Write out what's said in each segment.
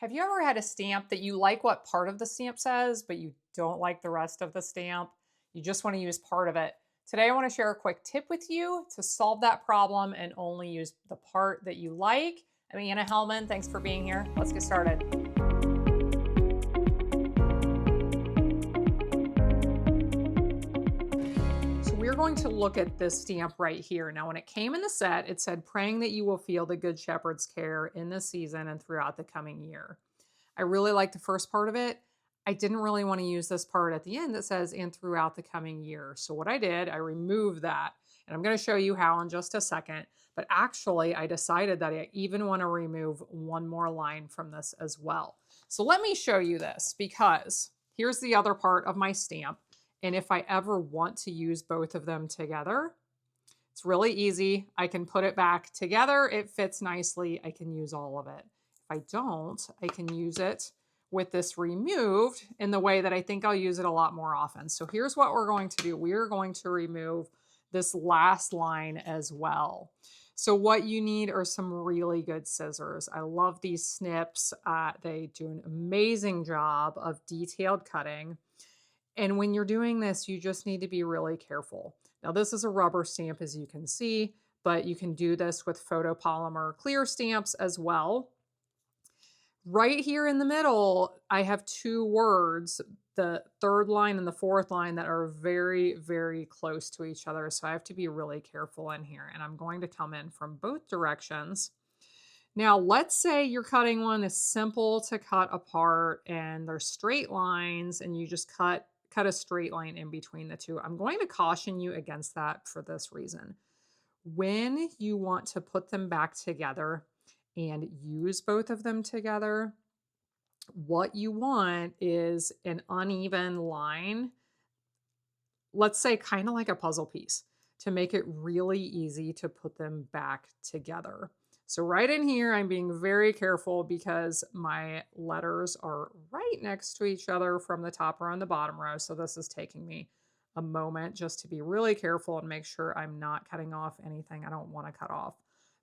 Have you ever had a stamp that you like what part of the stamp says, but you don't like the rest of the stamp? You just want to use part of it. Today, I want to share a quick tip with you to solve that problem and only use the part that you like. I'm Anna Helman. Thanks for being here. Let's get started. So we're going to look at this stamp right here. Now, when it came in the set, it said, praying that you will feel the Good Shepherd's care in this season and throughout the coming year. I really like the first part of it. I didn't really want to use this part at the end that says, and throughout the coming year. So what I did, I removed that. And I'm going to show you how in just a second. But actually, I decided that I even want to remove one more line from this as well. So let me show you this, because here's the other part of my stamp. And if I ever want to use both of them together, it's really easy. I can put it back together. It fits nicely. I can use all of it. If I don't, I can use it with this removed in the way that I think I'll use it a lot more often. So here's what we're going to do. We're going to remove this last line as well. So what you need are some really good scissors. I love these snips. They do an amazing job of detailed cutting. And when you're doing this, you just need to be really careful. Now, this is a rubber stamp, as you can see, but you can do this with photopolymer clear stamps as well. Right here in the middle, I have two words, the third line and the fourth line, that are very, very close to each other. So I have to be really careful in here. And I'm going to come in from both directions. Now, let's say you're cutting one that's simple to cut apart and there's straight lines and you just cut a straight line in between the two. I'm going to caution you against that for this reason. When you want to put them back together and use both of them together, what you want is an uneven line, let's say kind of like a puzzle piece, to make it really easy to put them back together. So right in here, I'm being very careful because my letters are right next to each other from the top row and the bottom row. So this is taking me a moment just to be really careful and make sure I'm not cutting off anything I don't want to cut off.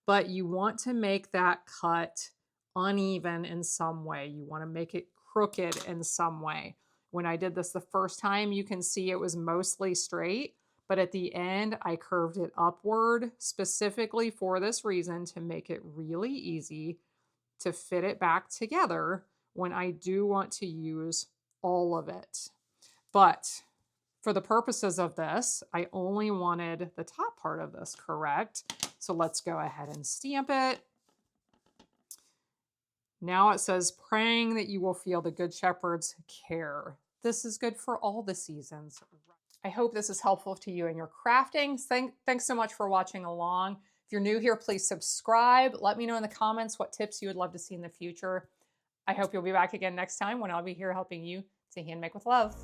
But you want to make that cut uneven in some way. You want to make it crooked in some way. When I did this the first time, you can see it was mostly straight. But at the end, I curved it upward specifically for this reason, to make it really easy to fit it back together when I do want to use all of it. But for the purposes of this, I only wanted the top part of this correct. So let's go ahead and stamp it. Now it says, praying that you will feel the Good Shepherd's care. This is good for all the seasons. I hope this is helpful to you in your crafting. Thanks so much for watching along. If you're new here, please subscribe. Let me know in the comments what tips you would love to see in the future. I hope you'll be back again next time when I'll be here helping you to hand make with love.